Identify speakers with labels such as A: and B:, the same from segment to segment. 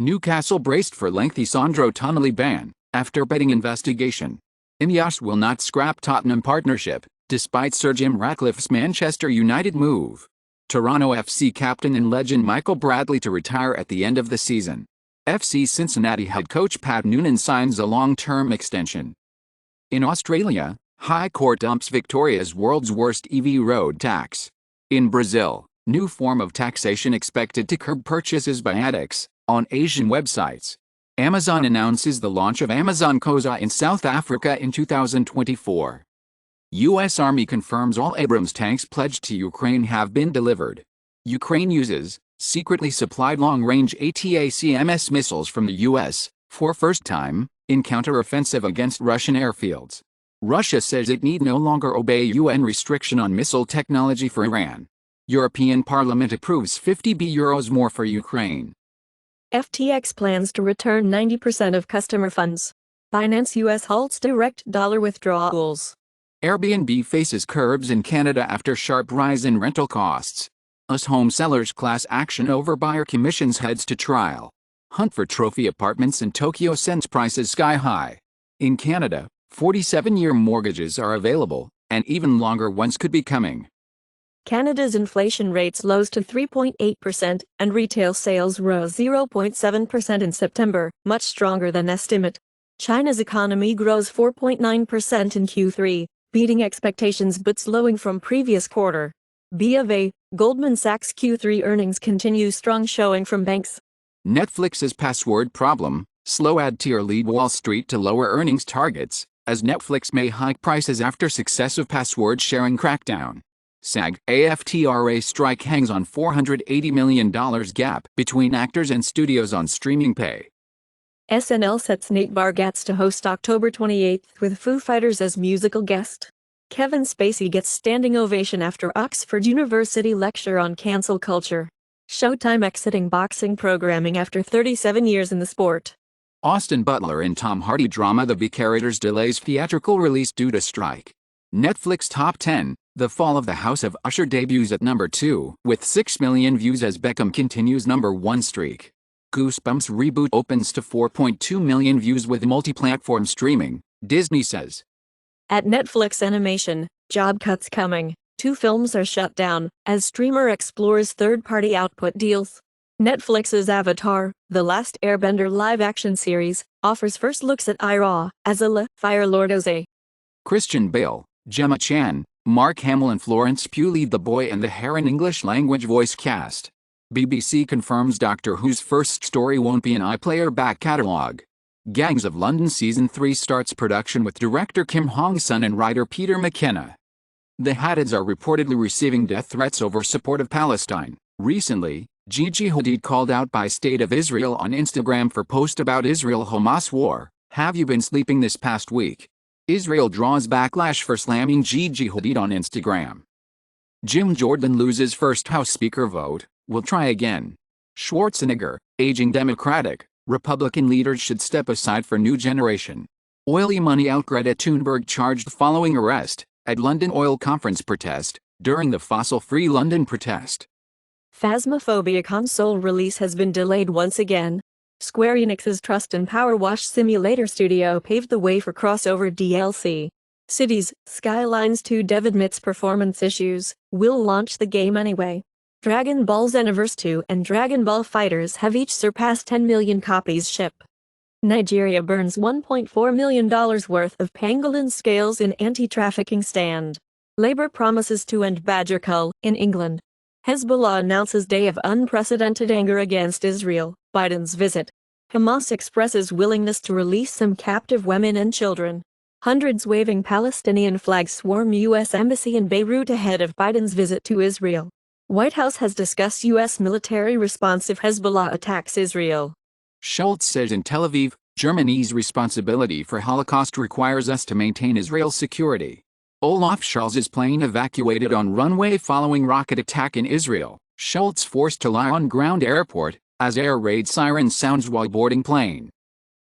A: Newcastle braced for lengthy Sandro Tonali ban, after betting investigation. Ineos will not scrap Tottenham partnership, despite Sir Jim Ratcliffe's Manchester United move. Toronto FC captain and legend Michael Bradley to retire at the end of the season. FC Cincinnati head coach Pat Noonan signs a long-term extension. In Australia, High Court dumps Victoria's world's worst EV road tax. In Brazil, new form of taxation expected to curb purchases by addicts on Asian websites. Amazon announces the launch of Amazon Koza in South Africa in 2024. U.S. Army confirms all Abrams tanks pledged to Ukraine have been delivered. Ukraine uses secretly supplied long-range ATACMS missiles from the U.S. for first time in counter-offensive against Russian airfields. Russia says it need no longer obey UN restriction on missile technology for Iran. European Parliament approves €50 more for Ukraine.
B: FTX plans to return 90% of customer funds. Binance US halts direct dollar withdrawals.
A: Airbnb faces curbs in Canada after sharp rise in rental costs. US home sellers class action over buyer commissions heads to trial. Hunt for trophy apartments in Tokyo sends prices sky high. In Canada, 47-year mortgages are available, and even longer ones could be coming.
B: Canada's inflation rate slows to 3.8%, and retail sales rose 0.7% in September, much stronger than estimate. China's economy grows 4.9% in Q3, beating expectations but slowing from previous quarter. BofA, Goldman Sachs Q3 earnings continue strong showing from banks.
A: Netflix's password problem, slow ad tier lead Wall Street to lower earnings targets, as Netflix may hike prices after successive password sharing crackdown. SAG-AFTRA strike hangs on $480 million gap between actors and studios on streaming pay.
B: SNL sets Nate Bargatze to host October 28 with Foo Fighters as musical guest. Kevin Spacey gets standing ovation after Oxford University lecture on cancel culture. Showtime exiting boxing programming after 37 years in the sport.
A: Austin Butler and Tom Hardy drama The Becarators delays theatrical release due to strike. Netflix Top 10, The Fall of the House of Usher debuts at number 2, with 6 million views as Beckham continues number 1 streak. Goosebumps reboot opens to 4.2 million views with multi-platform streaming, Disney says.
B: At Netflix Animation, job cuts coming. 2 films are shut down, as streamer explores third-party output deals. Netflix's Avatar, The Last Airbender live-action series, offers first looks at Iroh, Azula, Fire Lord Ozai.
A: Christian Bale, Gemma Chan, Mark Hamill and Florence Pugh lead The Boy and the Heron English-language voice cast. BBC confirms Doctor Who's first story won't be an iPlayer back catalogue. Gangs of London Season 3 starts production with director Kim Hong-sun and writer Peter McKenna. The Haddids are reportedly receiving death threats over support of Palestine. Recently, Gigi Hadid called out by State of Israel on Instagram for post about Israel-Hamas war. Have you been sleeping this past week? Israel draws backlash for slamming Gigi Hadid on Instagram. Jim Jordan loses first House Speaker vote, will try again. Schwarzenegger, aging Democratic, Republican leaders should step aside for new generation. Oily money out Greta Thunberg charged following arrest at London oil conference protest, during the fossil-free London protest.
B: Phasmophobia console release has been delayed once again. Square Enix's Trust and Power Wash Simulator Studio paved the way for crossover DLC. Cities, Skylines 2 dev admits performance issues, will launch the game anyway. Dragon Ball Xenoverse 2 and Dragon Ball FighterZ have each surpassed 10 million copies shipped. Nigeria burns $1.4 million worth of pangolin scales in anti-trafficking stand. Labour promises to end badger cull in England. Hezbollah announces day of unprecedented anger against Israel, Biden's visit. Hamas expresses willingness to release some captive women and children. Hundreds waving Palestinian flags swarm U.S. Embassy in Beirut ahead of Biden's visit to Israel. White House has discussed U.S. military response if Hezbollah attacks Israel.
A: Schultz says in Tel Aviv, Germany's responsibility for Holocaust requires us to maintain Israel's security. Olaf Scholz's plane evacuated on runway following rocket attack in Israel. Schultz forced to lie on ground airport, as air raid siren sounds while boarding plane.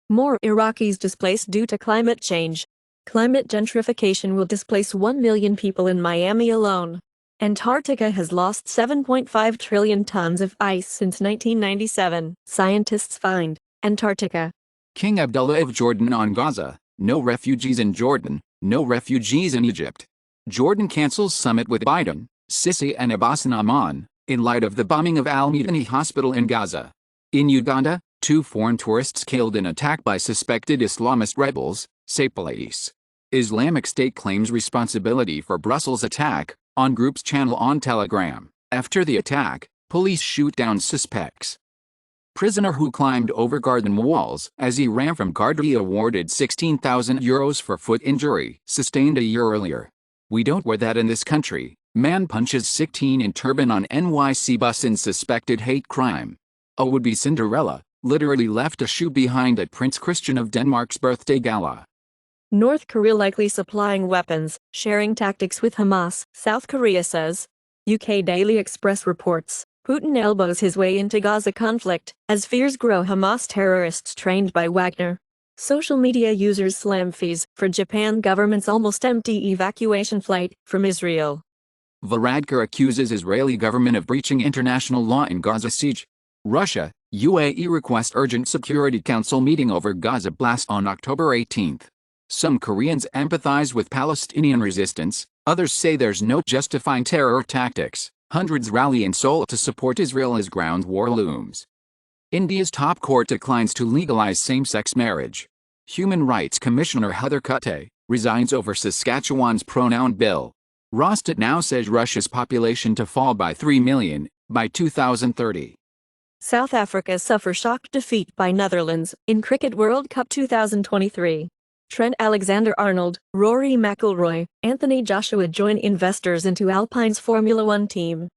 B: More Iraqis displaced due to climate change. Climate gentrification will displace 1 million people in Miami alone. Antarctica has lost 7.5 trillion tons of ice since 1997, scientists find. Antarctica.
A: King Abdullah of Jordan on Gaza, no refugees in Jordan, no refugees in Egypt. Jordan cancels summit with Biden, Sisi and Abbas in Amman, in light of the bombing of Al-Medani Hospital in Gaza. In Uganda, 2 foreign tourists killed in attack by suspected Islamist rebels, say police. Islamic State claims responsibility for Brussels attack, on group's channel on Telegram. After the attack, police shoot down suspects. Prisoner who climbed over garden walls as he ran from Gardaí awarded €16,000 for foot injury sustained a year earlier. We don't wear that in this country. Man punches 16 in turban on NYC bus in suspected hate crime. A would-be Cinderella literally left a shoe behind at Prince Christian of Denmark's birthday gala.
B: North Korea likely supplying weapons, sharing tactics with Hamas, South Korea says. UK Daily Express reports, Putin elbows his way into Gaza conflict, as fears grow Hamas terrorists trained by Wagner. Social media users slam fees for Japan government's almost empty evacuation flight from Israel.
A: Varadkar accuses Israeli government of breaching international law in Gaza siege. Russia, UAE request urgent Security Council meeting over Gaza blast on October 18. Some Koreans empathize with Palestinian resistance, others say there's no justifying terror tactics. Hundreds rally in Seoul to support Israel as ground war looms. India's top court declines to legalize same-sex marriage. Human Rights Commissioner Heather Kutte resigns over Saskatchewan's pronoun bill. Rostat now says Russia's population to fall by 3 million by 2030.
B: South Africa suffer shock defeat by Netherlands in Cricket World Cup 2023. Trent Alexander-Arnold, Rory McIlroy, Anthony Joshua join investors into Alpine's Formula One team.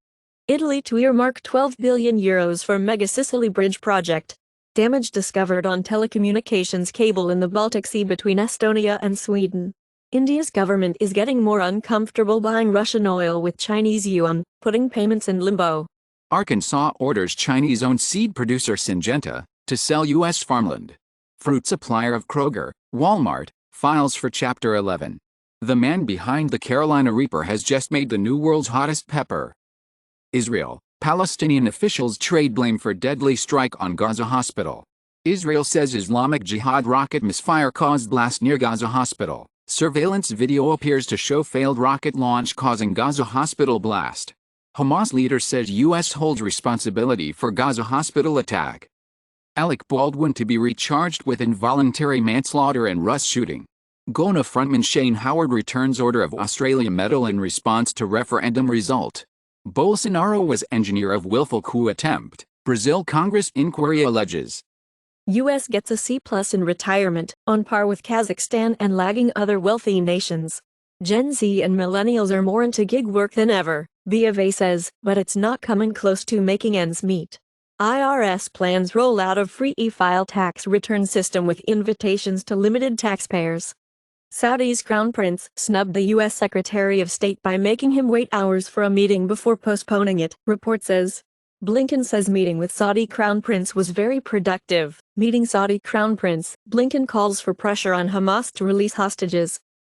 B: Italy to earmark €12 billion for Mega Sicily Bridge project. Damage discovered on telecommunications cable in the Baltic Sea between Estonia and Sweden. India's government is getting more uncomfortable buying Russian oil with Chinese yuan, putting payments in limbo.
A: Arkansas orders Chinese-owned seed producer Syngenta to sell U.S. farmland. Fruit supplier of Kroger, Walmart, files for Chapter 11. The man behind the Carolina Reaper has just made the new world's hottest pepper. Israel, Palestinian officials trade blame for deadly strike on Gaza hospital. Israel says Islamic Jihad rocket misfire caused blast near Gaza hospital. Surveillance video appears to show failed rocket launch causing Gaza hospital blast. Hamas leader says U.S. holds responsibility for Gaza hospital attack. Alec Baldwin to be recharged with involuntary manslaughter and Russ shooting. Gona frontman Shane Howard returns Order of Australia medal in response to referendum result. Bolsonaro was engineer of willful coup attempt, Brazil Congress inquiry alleges.
B: U.S. gets a C+ in retirement, on par with Kazakhstan and lagging other wealthy nations. Gen Z and millennials are more into gig work than ever, B of A says, but it's not coming close to making ends meet. IRS plans rollout of free e-file tax return system with invitations to limited taxpayers. Saudi's Crown Prince snubbed the U.S. Secretary of State by making him wait hours for a meeting before postponing it, report says. Blinken says meeting with Saudi Crown Prince was very productive. Meeting Saudi Crown Prince, Blinken calls for pressure on Hamas to release hostages.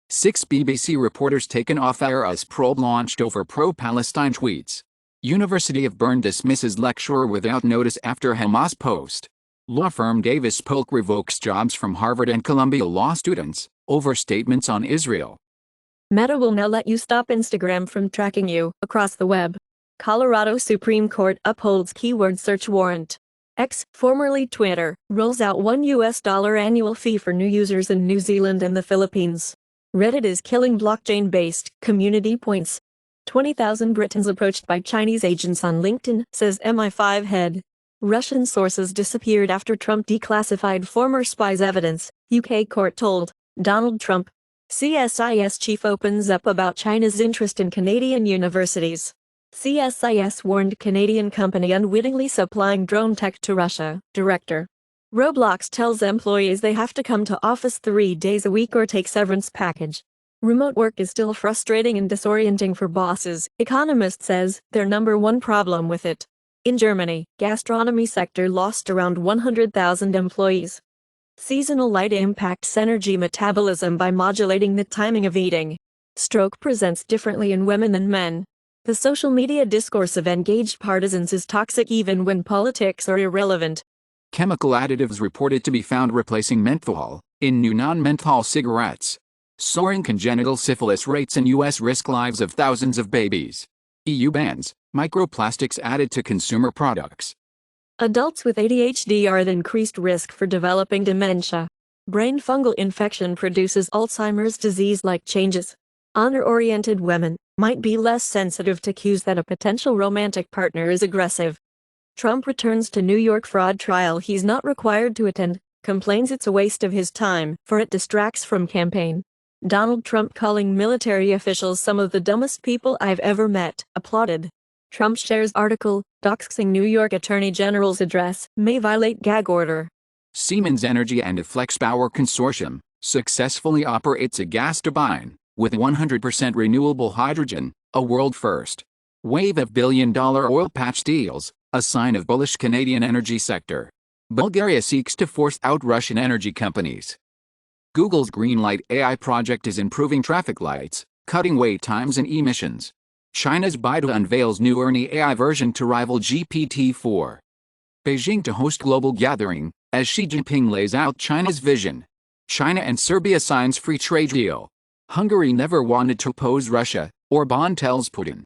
A: 6 BBC reporters taken off air as probe launched over pro-Palestine tweets. University of Bern dismisses lecturer without notice after Hamas post. Law firm Davis Polk revokes jobs from Harvard and Columbia law students over statements on Israel.
B: Meta will now let you stop Instagram from tracking you across the web. Colorado Supreme Court upholds keyword search warrant. X, formerly Twitter, rolls out $1 annual fee for new users in New Zealand and the Philippines. Reddit is killing blockchain-based community points. 20,000 Britons approached by Chinese agents on LinkedIn, says MI5 head. Russian sources disappeared after Trump declassified former spies' evidence, UK court told. Donald Trump. CSIS chief opens up about China's interest in Canadian universities. CSIS warned Canadian company unwittingly supplying drone tech to Russia, director. Roblox tells employees they have to come to office 3 days a week or take severance package. Remote work is still frustrating and disorienting for bosses, Economist says, their number one problem with it. In Germany, gastronomy sector lost around 100,000 employees. Seasonal light impacts energy metabolism by modulating the timing of eating. Stroke presents differently in women than men. The social media discourse of engaged partisans is toxic even when politics are irrelevant.
A: Chemical additives reported to be found replacing menthol in new non-menthol cigarettes. Soaring congenital syphilis rates in U.S. risk lives of thousands of babies. EU bans microplastics added to consumer products.
B: Adults with ADHD are at increased risk for developing dementia. Brain fungal infection produces Alzheimer's disease-like changes. Honor-oriented women might be less sensitive to cues that a potential romantic partner is aggressive. Trump returns to New York fraud trial he's not required to attend, complains it's a waste of his time, for it distracts from campaign. Donald Trump calling military officials some of the dumbest people I've ever met, applauded. Trump shares article, doxing New York Attorney General's address, may violate gag order.
A: Siemens Energy and a Flex Power Consortium successfully operates a gas turbine with 100% renewable hydrogen, a world first. Wave of billion-dollar oil patch deals, a sign of bullish Canadian energy sector. Bulgaria seeks to force out Russian energy companies. Google's Greenlight AI project is improving traffic lights, cutting wait times and emissions. China's Baidu unveils new Ernie AI version to rival GPT-4. Beijing to host global gathering, as Xi Jinping lays out China's vision. China and Serbia signs free trade deal. Hungary never wanted to oppose Russia, Orbán tells Putin.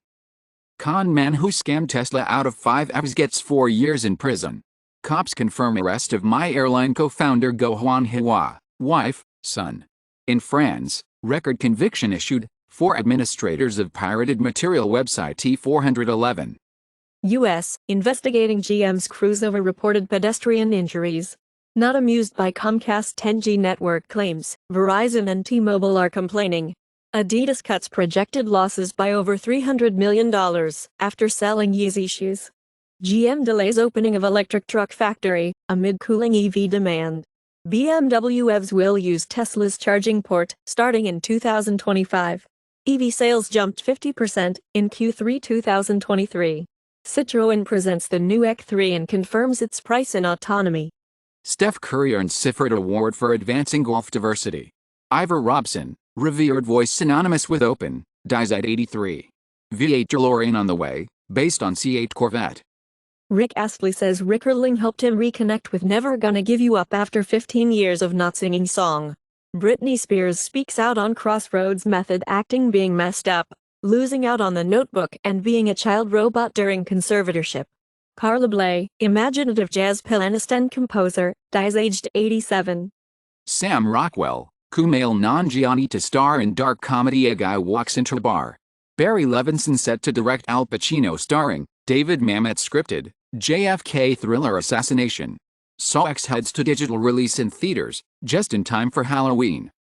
A: Con man who scammed Tesla out of 5 Fs gets 4 years in prison. Cops confirm arrest of My Airline co-founder Go Hua, wife, son. In France, record conviction issued, 4 administrators of pirated material website T411.
B: U.S. investigating GM's cruise over reported pedestrian injuries. Not amused by Comcast 10G network claims, Verizon and T-Mobile are complaining. Adidas cuts projected losses by over $300 million after selling Yeezy shoes. GM delays opening of electric truck factory amid cooling EV demand. BMW EVs will use Tesla's charging port starting in 2025. EV sales jumped 50% in Q3 2023. Citroën presents the new EQ3 and confirms its price and autonomy.
A: Steph Curry earns sifted Award for advancing golf diversity. Ivor Robson, revered voice synonymous with open, dies at 83. V8 DeLorean on the way, based on C8 Corvette.
B: Rick Astley says Rick Erling helped him reconnect with Never Gonna Give You Up after 15 years of not singing song. Britney Spears speaks out on Crossroads method acting being messed up, losing out on The Notebook and being a child robot during conservatorship. Carla Bley, imaginative jazz pianist and composer, dies aged 87.
A: Sam Rockwell, Kumail Nanjiani to star in dark comedy A Guy Walks Into a Bar. Barry Levinson set to direct Al Pacino starring David Mamet scripted JFK thriller Assassination. Saw X heads to digital release in theaters, just in time for Halloween.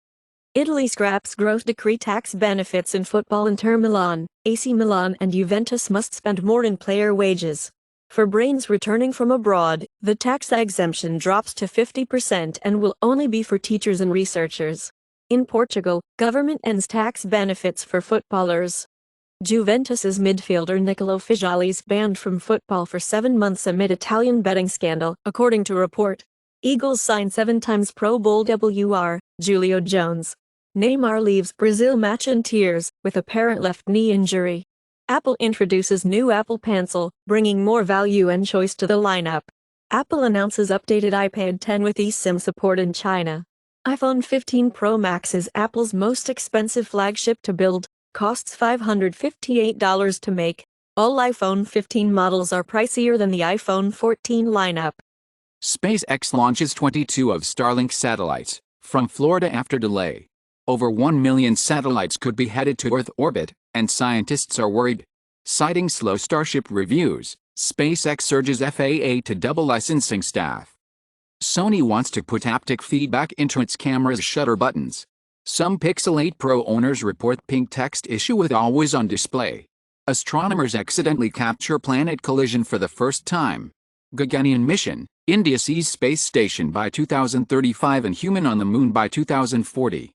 B: Italy scraps growth decree tax benefits in football. Inter Milan, AC Milan and Juventus must spend more in player wages. For brains returning from abroad, the tax exemption drops to 50% and will only be for teachers and researchers. In Portugal, government ends tax benefits for footballers. Juventus's midfielder Nicolo Figlioli's banned from football for 7 months amid Italian betting scandal, according to report. Eagles sign 7 times Pro Bowl WR, Julio Jones. Neymar leaves Brazil match in tears, with apparent left knee injury. Apple introduces new Apple Pencil, bringing more value and choice to the lineup. Apple announces updated iPad 10 with eSIM support in China. iPhone 15 Pro Max is Apple's most expensive flagship to build, costs $558 to make. All iPhone 15 models are pricier than the iPhone 14 lineup.
A: SpaceX launches 22 of Starlink satellites from Florida after delay. Over 1 million satellites could be headed to Earth orbit, and scientists are worried. Citing slow Starship reviews, SpaceX surges FAA to double licensing staff. Sony wants to put haptic feedback into its camera's shutter buttons. Some Pixel 8 Pro owners report pink text issue with always on display. Astronomers accidentally capture planet collision for the first time. Gaganyaan mission, India sees space station by 2035 and human on the moon by 2040.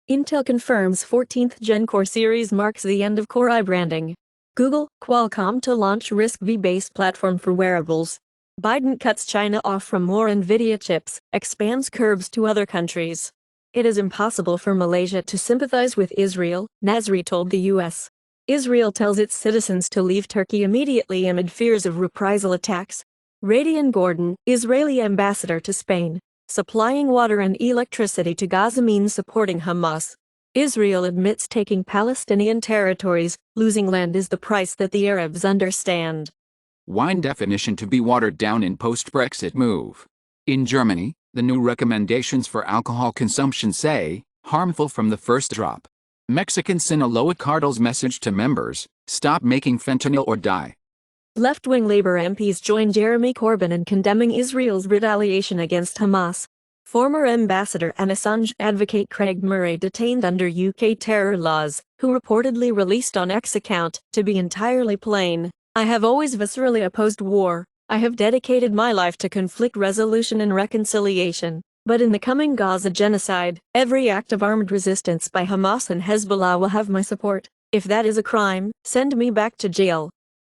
B: Intel confirms 14th Gen Core series marks the end of Core i branding. Google, Qualcomm to launch RISC-V-based platform for wearables. Biden cuts China off from more NVIDIA chips, expands curbs to other countries. It is impossible for Malaysia to sympathize with Israel, Nasri told the U.S. Israel tells its citizens to leave Turkey immediately amid fears of reprisal attacks. Radian Gordon, Israeli ambassador to Spain. Supplying water and electricity to Gaza means supporting Hamas. Israel admits taking Palestinian territories. Losing land is the price that the Arabs understand.
A: Wine definition to be watered down in post-Brexit move. In Germany, the new recommendations for alcohol consumption say, harmful from the first drop. Mexican Sinaloa cartel's message to members, stop making fentanyl or die.
B: Left-wing Labour MPs join Jeremy Corbyn in condemning Israel's retaliation against Hamas. Former Ambassador and Assange advocate Craig Murray detained under UK terror laws, who reportedly released on X account, to be entirely plain. I have always viscerally opposed war. I have dedicated my life to conflict resolution and reconciliation. But in the coming Gaza genocide, every act of armed resistance by Hamas and Hezbollah will have my support. If that is a crime, send me back to jail.